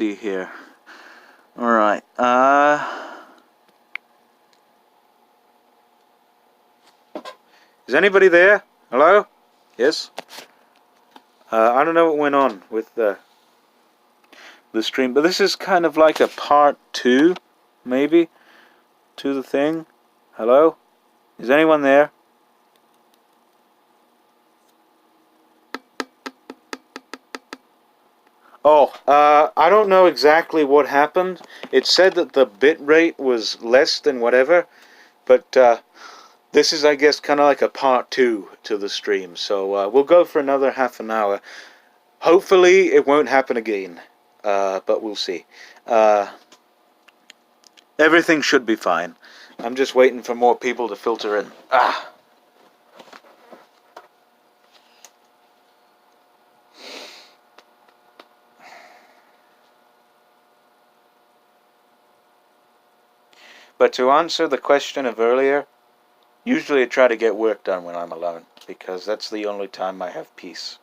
see here. Alright, is anybody there? Hello? Yes? I don't know what went on with the stream, but this is kind of like a part 2, maybe, to the thing. Hello? Is anyone there? Oh, I don't know exactly what happened. It said that the bit rate was less than whatever, but this is, I guess, kind of like a part 2 to the stream. So we'll go for another half an hour. Hopefully it won't happen again, but we'll see. Everything should be fine. I'm just waiting for more people to filter in. But to answer the question of earlier, usually I try to get work done when I'm alone, because that's the only time I have peace.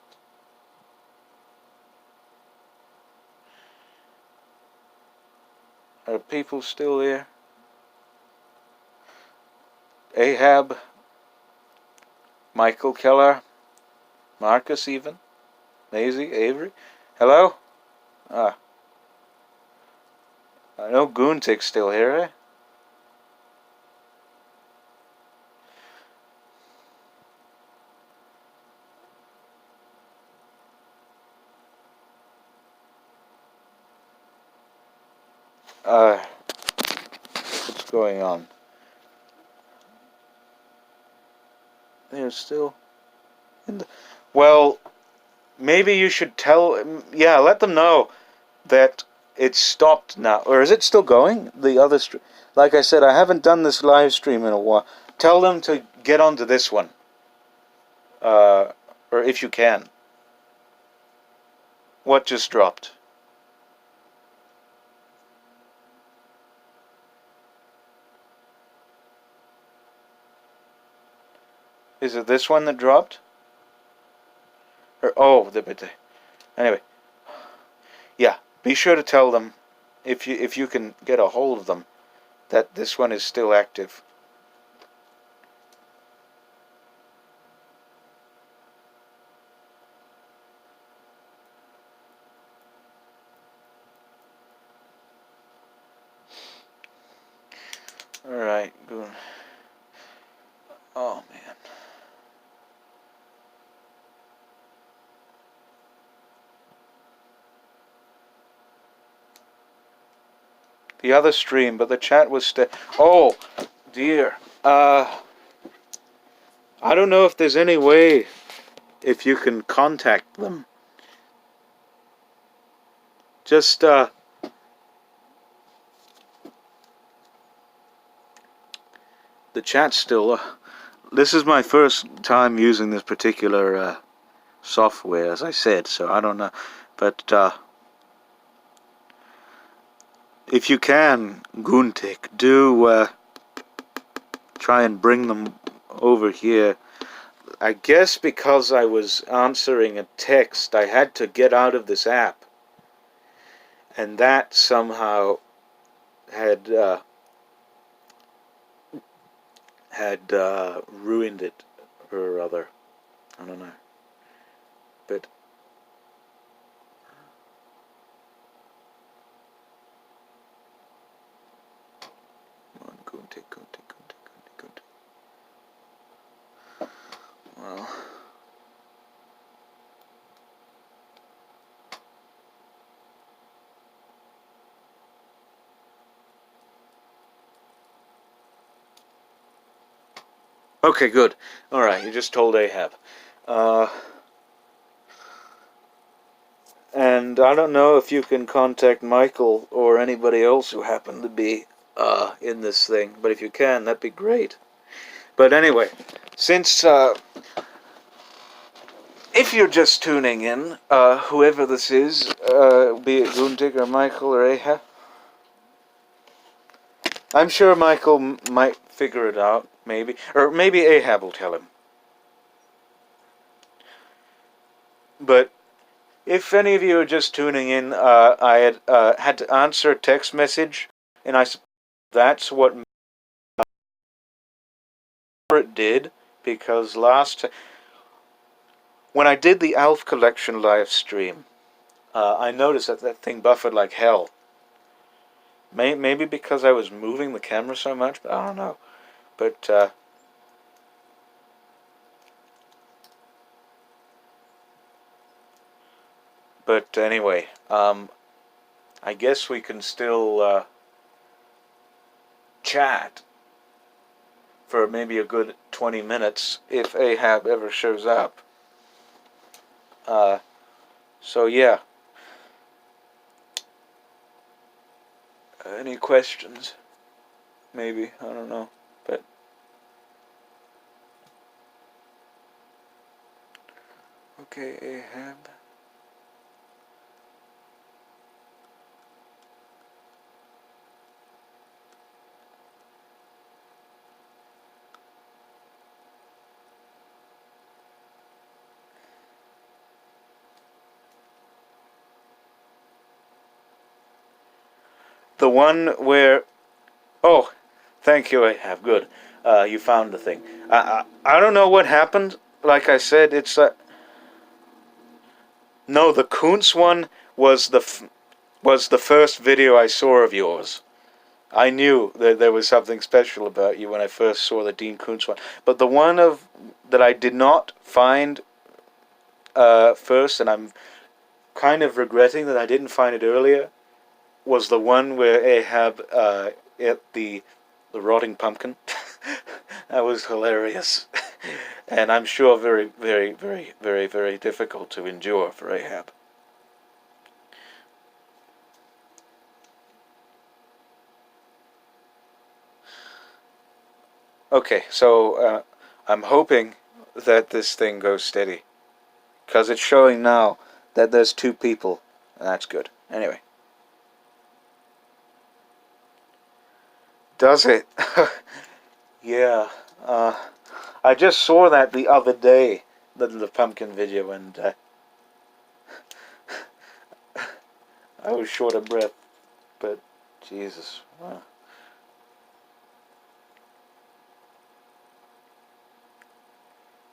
Are people still there? Ahab, Michael Keller, Marcus even, Maisie, Avery. Hello? I know Goontick's still here, eh? What's going on? They're still in the... Well, maybe you should tell... Yeah, let them know that it's stopped now. Or is it still going? The other stream... Like I said, I haven't done this live stream in a while. Tell them to get onto this one. Or if you can. What just dropped? Is it this one that dropped? Or anyway, yeah. Be sure to tell them, if you can get a hold of them, that this one is still active. All right, good. Oh man. The other stream, but the chat was still... Oh, dear. I don't know if there's any way if you can contact them. Just, the chat's still... this is my first time using this particular software, as I said, so I don't know. But, if you can, Goontick, do try and bring them over here. I guess because I was answering a text, I had to get out of this app. And that somehow had ruined it or other. I don't know. But Goontick. Well, okay, good. All right, you just told Ahab. And I don't know if you can contact Michael or anybody else who happened to be in this thing, but if you can, that'd be great. But anyway, since if you're just tuning in, whoever this is, be it Goontick or Michael or Ahab, I'm sure Michael might figure it out, maybe. Or maybe Ahab will tell him. But if any of you are just tuning in, I had to answer a text message, and that's what it did, because when I did the Alf Collection live stream, I noticed that thing buffered like hell. Maybe because I was moving the camera so much, but I don't know. But anyway, I guess we can still chat for maybe a good 20 minutes if Ahab ever shows up. So yeah. Any questions? Maybe, I don't know. But okay, Ahab. The one where... Oh, thank you, Ahab. Good. You found the thing. I don't know what happened. Like I said, it's... No, the Kuntz one was the first video I saw of yours. I knew that there was something special about you when I first saw the Dean Kuntz one. But the one that I did not find first, and I'm kind of regretting that I didn't find it earlier, was the one where Ahab ate the rotting pumpkin. That was hilarious. And I'm sure very, very, very, very, very difficult to endure for Ahab. Okay, so I'm hoping that this thing goes steady. Because it's showing now that there's 2 people. And that's good. Anyway. Does it? Yeah. I just saw that the other day, the pumpkin video, and I was short of breath. But, Jesus. Wow.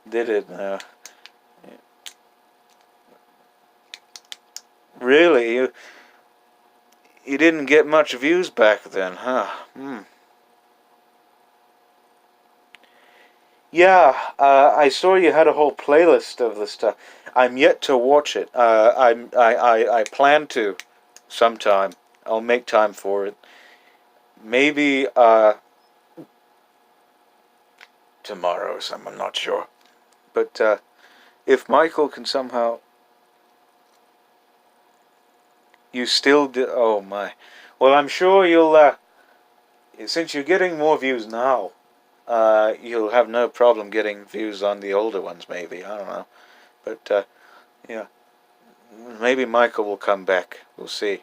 Did it? Really? You didn't get much views back then, huh? Yeah, I saw you had a whole playlist of the stuff. I'm yet to watch it. I plan to sometime. I'll make time for it. Maybe tomorrow or something. I'm not sure. But if Michael can somehow, you still do. Oh my. Well, I'm sure you'll. Since you're getting more views now, you'll have no problem getting views on the older ones. Maybe, I don't know. But yeah, maybe Michael will come back. We'll see.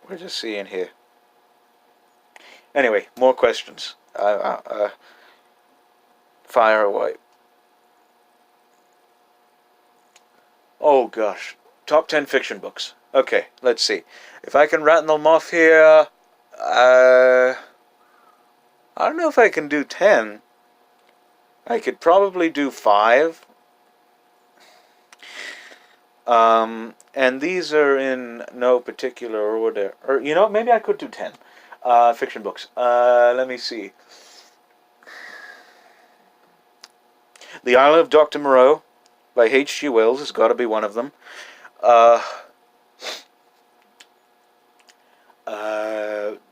We're just seeing here. Anyway, more questions. Fire away. Oh gosh, top 10 fiction books. Okay, let's see. If I can rattle them off here, I don't know if I can do 10. I could probably do 5. And these are in no particular order. Or, maybe I could do 10 fiction books. Let me see. The Island of Dr. Moreau by H.G. Wells has got to be one of them.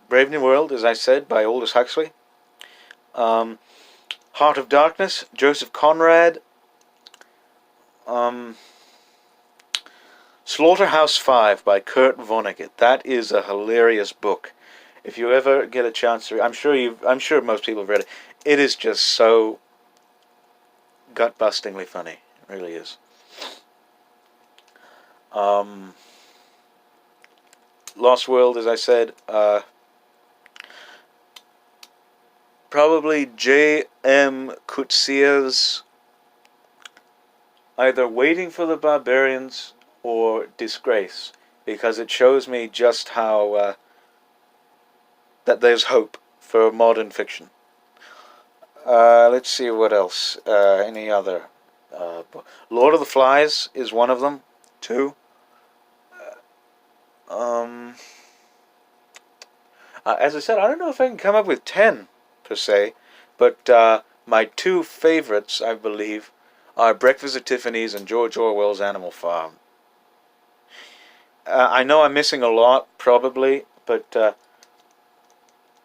Brave New World, as I said, by Aldous Huxley. Heart of Darkness, Joseph Conrad. Slaughterhouse-Five by Kurt Vonnegut. That is a hilarious book. If you ever get a chance to, I'm sure most people have read it. It is just so gut-bustingly funny. It really is. Lost World, as I said. Probably J.M. Coetzee's either Waiting for the Barbarians or disgrace, because it shows me just how that there's hope for modern fiction. Let's see what else. Any other? Lord of the Flies is one of them. Two. Um, as I said, I don't know if I can come up with 10 per se, but my two favorites, I believe, are Breakfast at Tiffany's and George Orwell's Animal Farm. I know I'm missing a lot, probably, but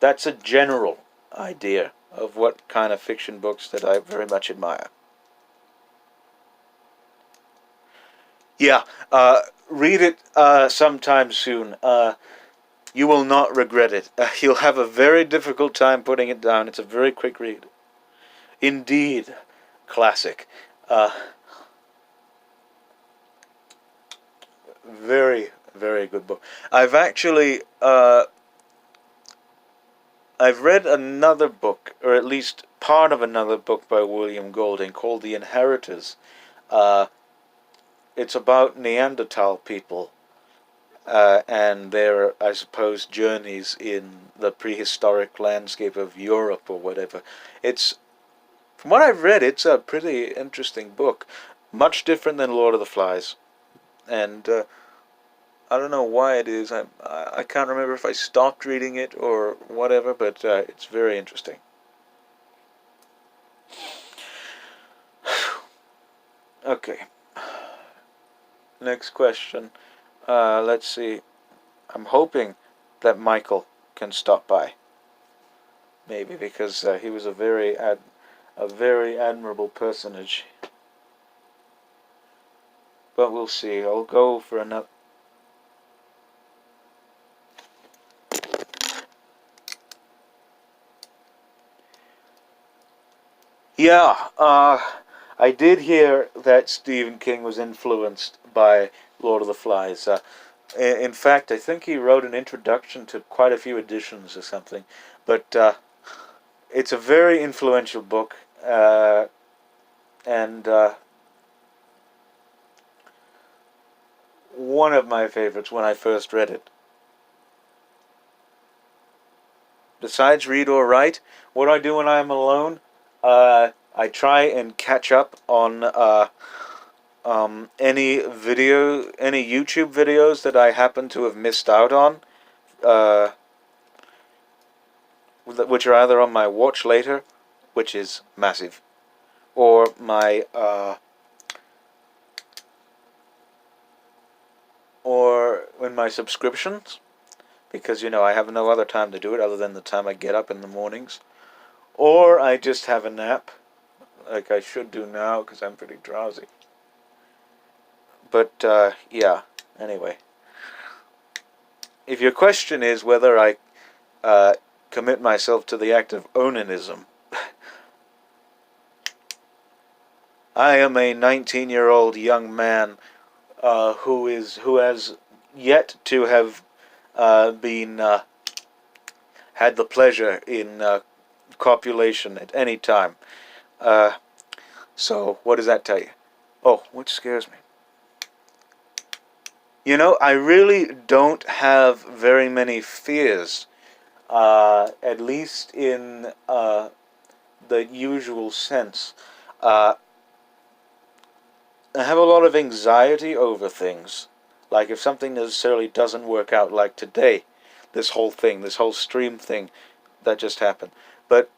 that's a general idea of what kind of fiction books that I very much admire. Yeah, read it sometime soon. You will not regret it. You'll have a very difficult time putting it down. It's a very quick read. Indeed, classic. Uh, very, very good book. I've read another book, or at least part of another book by William Golding called The Inheritors. Uh, it's about Neanderthal people and their, I suppose, journeys in the prehistoric landscape of Europe or whatever. It's, from what I've read, it's a pretty interesting book. Much different than Lord of the Flies. And I don't know why it is. I can't remember if I stopped reading it or whatever, but it's very interesting. Okay. Next question. Let's see. I'm hoping that Michael can stop by. Maybe because he was a very admirable personage. But we'll see. I'll go for another. Yeah, I did hear that Stephen King was influenced by Lord of the Flies. In fact, I think he wrote an introduction to quite a few editions or something. But it's a very influential book, and one of my favorites when I first read it. Besides read or write, what I do when I'm alone, I try and catch up on any YouTube videos that I happen to have missed out on, uh, which are either on my watch later, which is massive, or my or in my subscriptions, because I have no other time to do it other than the time I get up in the mornings, or I just have a nap, like I should do now because I'm pretty drowsy. But yeah, anyway. If your question is whether I commit myself to the act of onanism, I am a 19-year-old young man who has yet to have been had the pleasure in copulation at any time. So what does that tell you? Oh, which scares me. I really don't have very many fears, at least in the usual sense. Uh, I have a lot of anxiety over things. Like if something necessarily doesn't work out, like today, this whole stream thing that just happened. But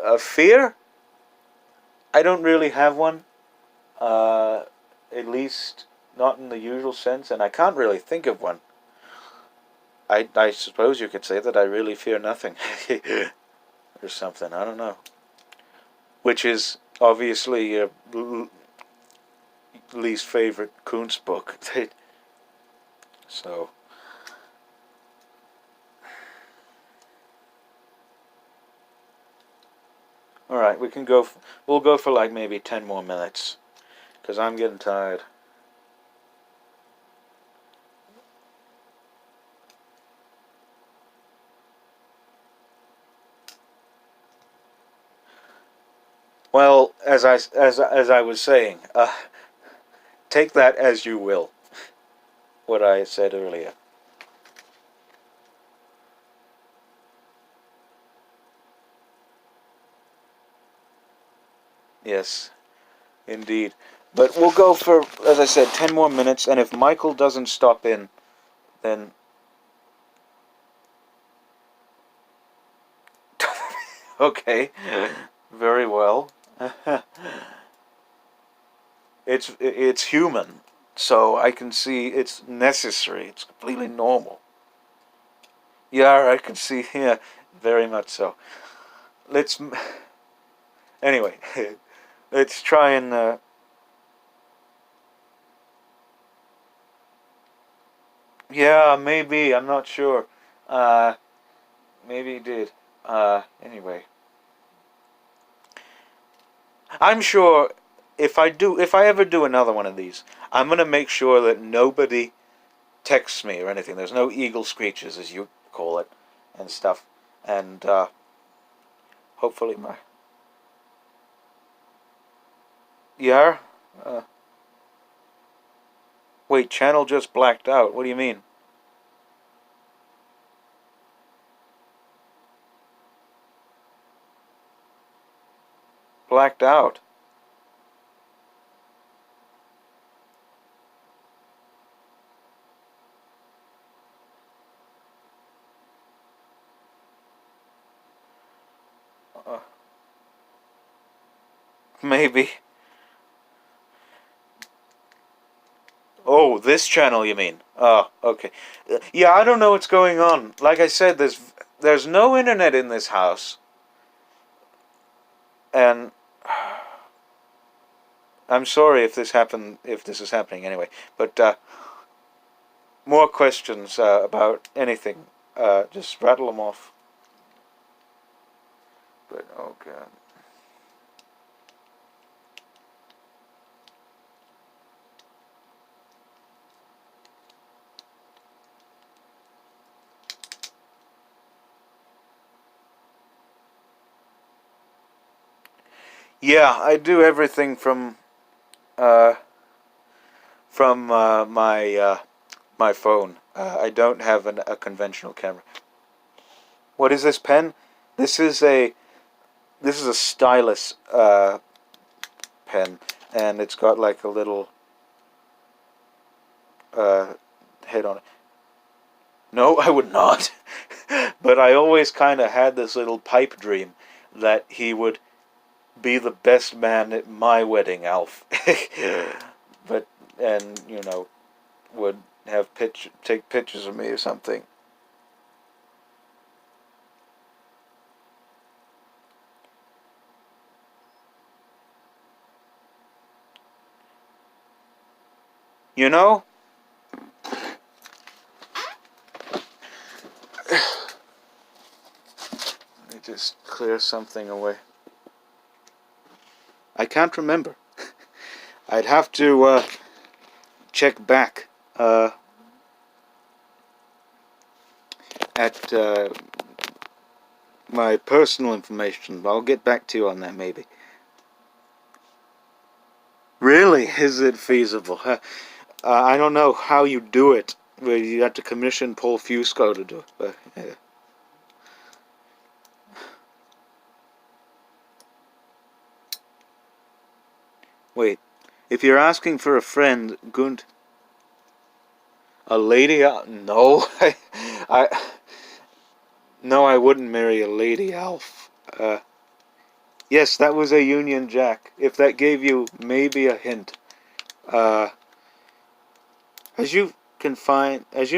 a fear? I don't really have one. At least not in the usual sense, and I can't really think of one. I suppose you could say that I really fear nothing. Or something, I don't know. Which is obviously your least favorite Kuntz book. So, alright, we'll go for like maybe 10 more minutes, because I'm getting tired. Well, as I was saying, take that as you will. what I said earlier. Yes, indeed. But we'll go for, as I said, 10 more minutes, and if Michael doesn't stop in, then... Okay, very well. It's human, so I can see it's necessary. It's completely normal. Yeah, I can see. Yeah, very much so. Let's anyway. Let's try and. Yeah, maybe. I'm not sure. Uh, Maybe he did. Anyway, I'm sure if I ever do another one of these, I'm gonna make sure that nobody texts me or anything. There's no eagle screeches, as you call it, and stuff. And hopefully my yeah. Uh, Wait, channel just blacked out. What do you mean? Blacked out? Uh, Maybe. Oh, this channel you mean? Oh, okay. Yeah, I don't know what's going on. Like I said, there's no internet in this house, and I'm sorry if this is happening anyway. But more questions about anything, just rattle them off. But oh god. Yeah, I do everything uh, from my phone. I don't have a conventional camera. What is this pen? This is a this is a stylus pen, and it's got like a little uh, head on it. No, I would not. But I always kind of had this little pipe dream that he would be the best man at my wedding, Alf. But and would have take pictures of me or something. You know, let me just clear something away. I can't remember. I'd have to check back at my personal information. I'll get back to you on that maybe. Really? Is it feasible? I don't know how you do it. Where you have to commission Paul Fusco to do it. But, yeah. Wait, if you're asking for a friend, Gunt, a lady? No, I, no, I wouldn't marry a lady, Alf. Yes, that was a Union Jack. If that gave you maybe a hint, uh, as you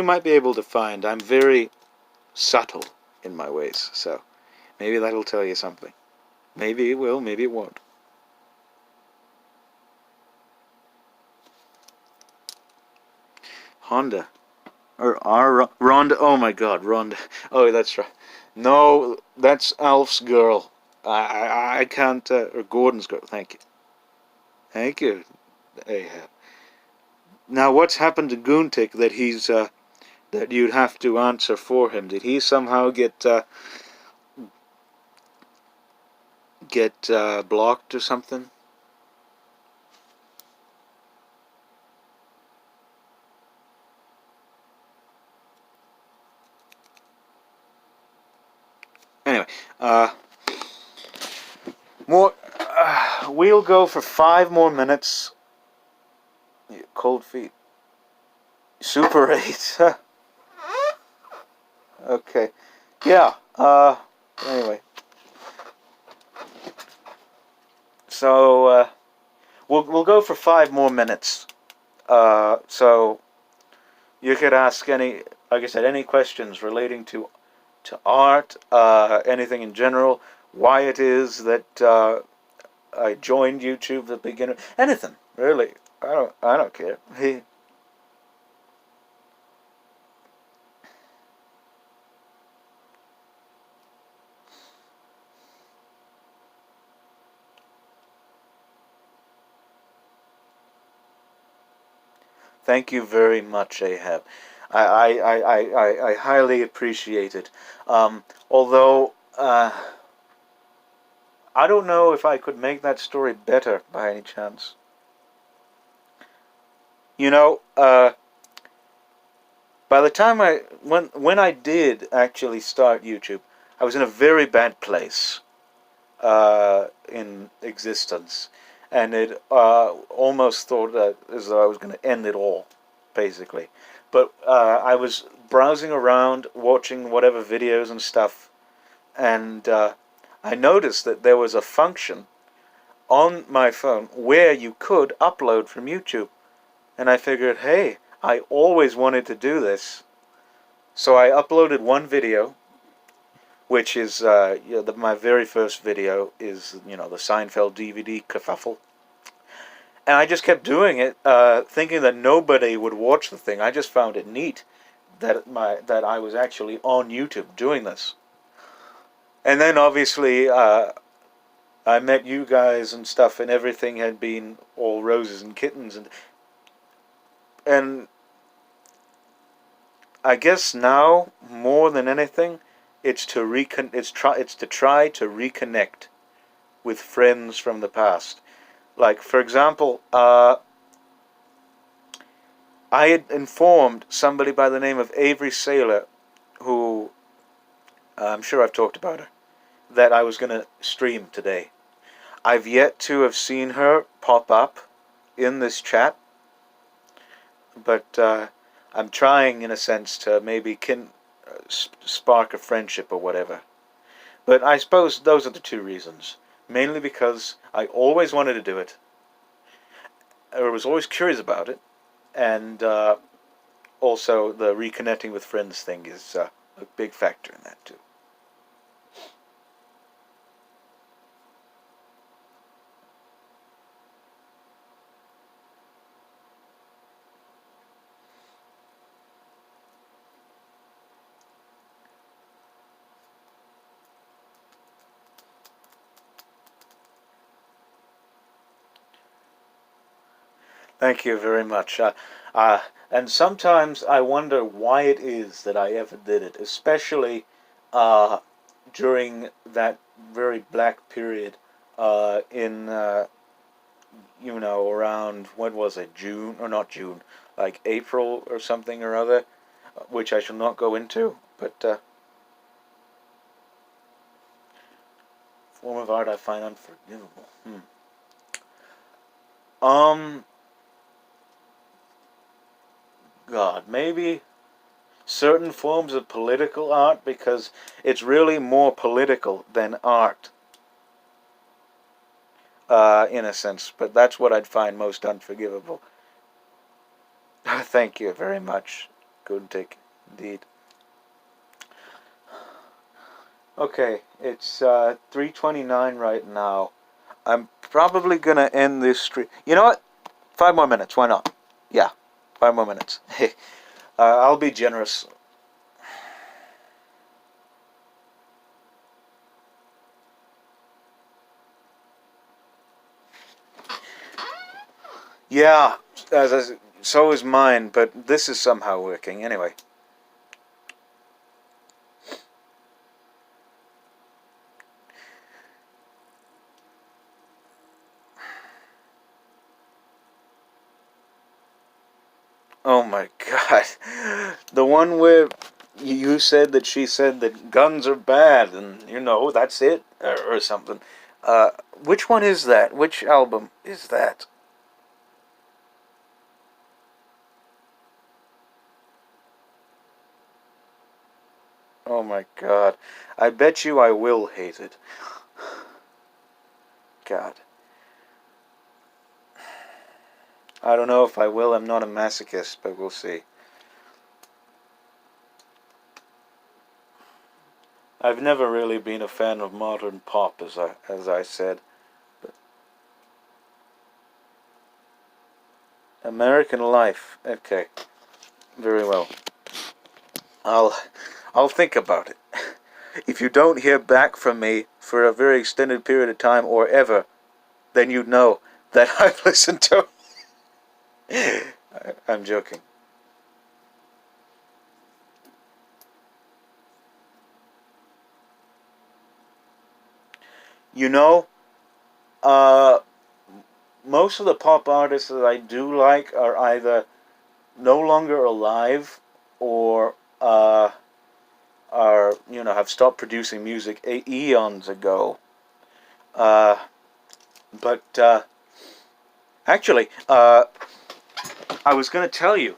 might be able to find, I'm very subtle in my ways. So maybe that'll tell you something. Maybe it will, maybe it won't. Honda. Or Rhonda. Oh my god, Rhonda. Oh, that's right. No, that's Alf's girl. I can't. Or Gordon's girl. Thank you. Thank you. Ahab. Now, what's happened to Guntik that that you'd have to answer for him? Did he somehow get blocked or something? Anyway, more. We'll go for 5 more minutes. Yeah, cold feet. Super 8. Okay. Yeah. Anyway. So, we'll go for 5 more minutes. So you could ask any, like I said, any questions relating to art, anything in general, why it is that I joined YouTube at the beginning, anything really. I don't care. Thank you very much, Ahab. I highly appreciate it. Although I don't know if I could make that story better by any chance. You know, by the time when I did actually start YouTube, I was in a very bad place in existence, and it almost thought that as though I was going to end it all, basically. But I was browsing around, watching whatever videos and stuff, and I noticed that there was a function on my phone where you could upload from YouTube. And I figured, hey, I always wanted to do this. So I uploaded one video, which is, my very first video is, the Seinfeld DVD kerfuffle. And I just kept doing it, thinking that nobody would watch the thing. I just found it neat that I was actually on YouTube doing this. And then obviously, I met you guys and stuff, and everything had been all roses and kittens, and I guess now more than anything, it's to try to reconnect with friends from the past. Like, for example, I had informed somebody by the name of Avery Saylor, who I'm sure I've talked about her, that I was going to stream today. I've yet to have seen her pop up in this chat, but I'm trying, in a sense, to maybe spark a friendship or whatever. But I suppose those are the two reasons. Mainly because I always wanted to do it, or was always curious about it, and also the reconnecting with friends thing is a big factor in that too. Thank you very much. And sometimes I wonder why it is that I ever did it, especially uh, during that very black period in, around, what was it, June, or not June, like April or something or other, which I shall not go into, but form of art I find unforgivable. Um, God, maybe certain forms of political art, because it's really more political than art, in a sense. But that's what I'd find most unforgivable. Thank you very much, Guntik, indeed. Okay, it's 3:29 right now. I'm probably gonna end this stream. You know what? 5 more minutes. Why not? Yeah, 5 more minutes. I'll be generous. Yeah, so is mine, but this is somehow working. Anyway. Oh my God. The one where You said that she said that guns are bad, and that's it, or something. Uh, which one is that? Which album is that? Oh my God! I bet you I will hate it. God, I don't know if I will. I'm not a masochist, but we'll see. I've never really been a fan of modern pop, as I said. But American Life. Okay, very well. I'll I'll think about it. If you don't hear back from me for a very extended period of time or ever, then you know that I've listened to. I'm joking. You know, uh, most of the pop artists that I do like are either no longer alive or are have stopped producing music eons ago. Uh, but actually, I was going to tell you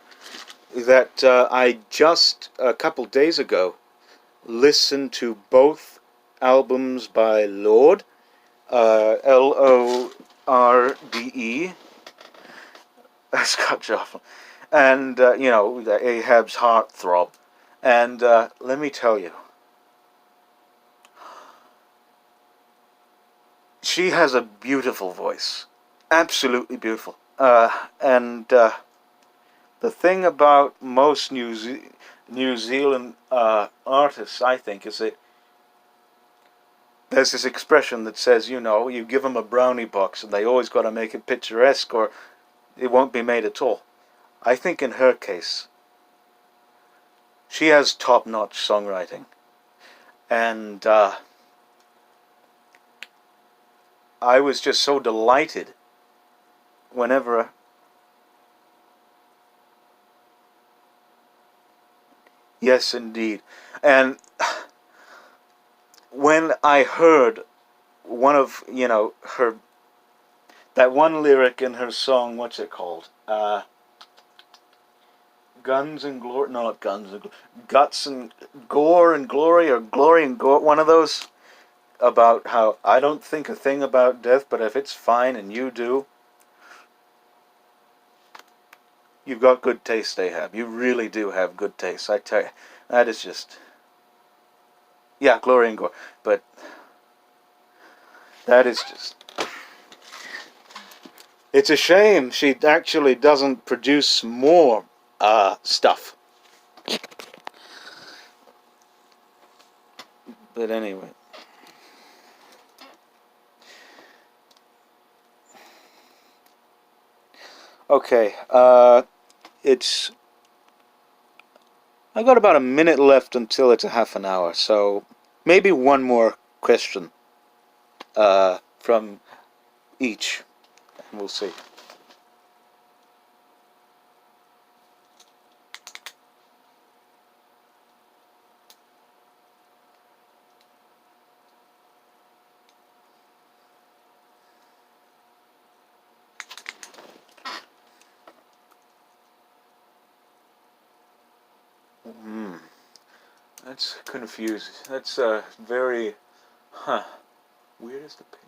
that I just a couple days ago listened to both albums by Lorde, Lorde, Scott Joplin, and Ahab's Heartthrob. And let me tell you, she has a beautiful voice, absolutely beautiful. And the thing about most New Zealand artists, I think, is that there's this expression that says, you give them a brownie box and they always got to make it picturesque or it won't be made at all. I think in her case, she has top-notch songwriting. And I was just so delighted whenever. Yes, indeed. And when I heard one of, her, that one lyric in her song, what's it called? Guns and Glory, no, not Guns and Guts and Gore and Glory, or Glory and Gore, one of those, about how I don't think a thing about death, but if it's fine and you do, you've got good taste, Ahab. You really do have good taste. I tell you, that is just, yeah, Glory and Gore, but that is just. It's a shame she actually doesn't produce more stuff. But anyway. Okay, it's. I got about a minute left until it's a half an hour, so maybe one more question from each, and we'll see. Hmm, that's confusing. That's very, weird as the pin.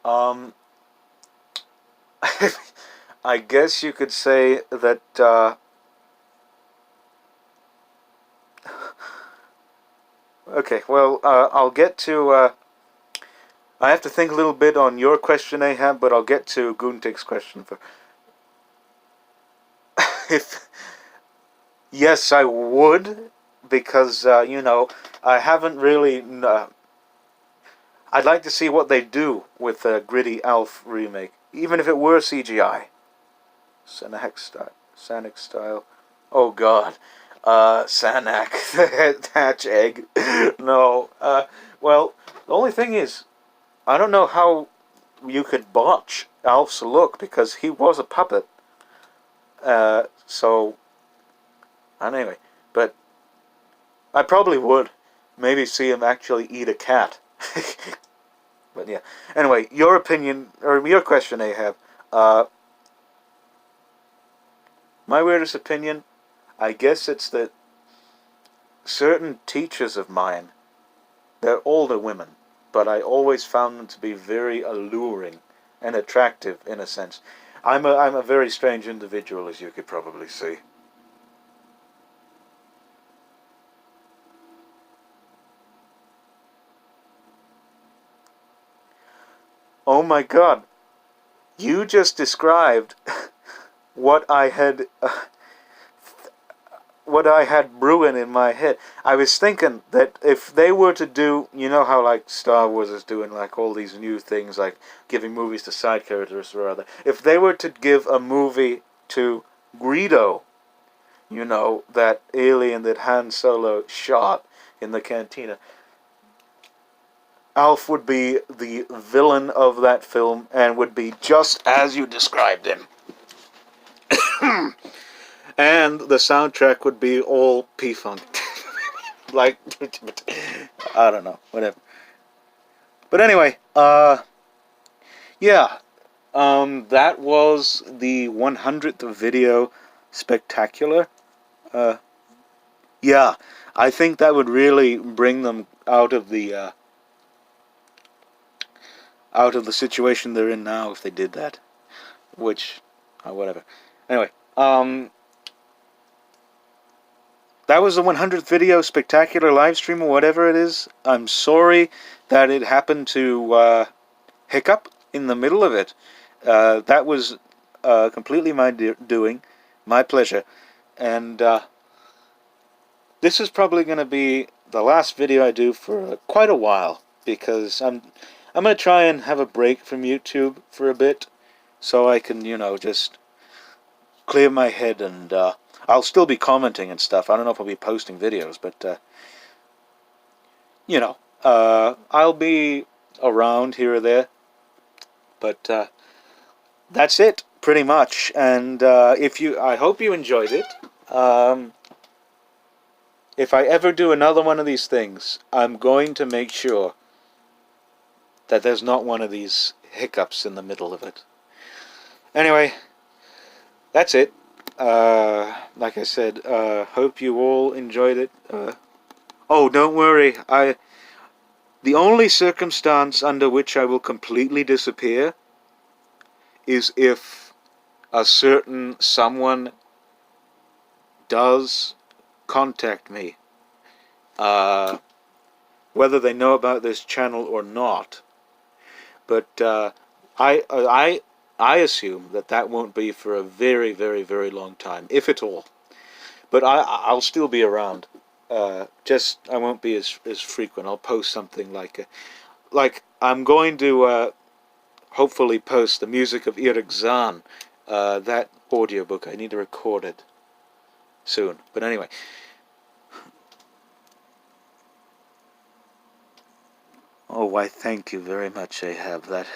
Um, I guess you could say that. Okay, well, I'll get to. I have to think a little bit on your question, Ahab, but I'll get to Guntik's question for. If yes, I would, because I haven't really. I'd like to see what they do with the Gritty Alf remake, even if it were CGI. Sanic style. Oh God, Sanak, Hatch Egg. No. Well, the only thing is, I don't know how you could botch Alf's look because he was a puppet. So, anyway, but I probably would maybe see him actually eat a cat. But yeah. Anyway, your opinion, or your question, Ahab. Uh, my weirdest opinion, I guess it's that certain teachers of mine, they're older women, but I always found them to be very alluring and attractive in a sense. I'm a very strange individual, as you could probably see. Oh my God, you just described what I had what I had brewing in my head. I was thinking that if they were to do, you know how like Star Wars is doing like all these new things, like giving movies to side characters or other. If they were to give a movie to Greedo, you know, that alien that Han Solo shot in the cantina, Alf would be the villain of that film and would be just as you described him. And the soundtrack would be all P-Funk. Like, I don't know, whatever. But anyway, yeah, that was the 100th video spectacular. Uh, yeah, I think that would really bring them out of the situation they're in now if they did that. Which, whatever. Anyway, that was the 100th video spectacular live stream or whatever it is. I'm sorry that it happened to hiccup in the middle of it. That was completely my doing, my pleasure. And this is probably going to be the last video I do for quite a while, because I'm going to try and have a break from YouTube for a bit, so I can, you know, just clear my head, and I'll still be commenting and stuff. I don't know if I'll be posting videos, but you know, I'll be around here or there. But that's it, pretty much. And I hope you enjoyed it. If I ever do another one of these things, I'm going to make sure that there's not one of these hiccups in the middle of it. Anyway, that's it. Like I said, hope you all enjoyed it. Oh, don't worry. The only circumstance under which I will completely disappear is if a certain someone does contact me. Whether they know about this channel or not. But I assume that won't be for a very, very, very long time, if at all. But I'll still be around. Just I won't be as frequent. I'll post something like I'm going to hopefully post the music of Eric Zahn, that audiobook. I need to record it soon. But anyway. Oh, why, thank you very much, Ahab. That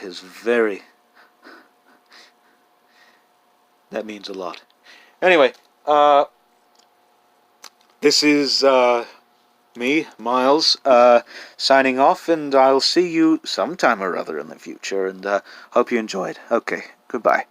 means a lot. Anyway, this is me, Miles, signing off, and I'll see you sometime or other in the future, and hope you enjoyed. Okay, goodbye.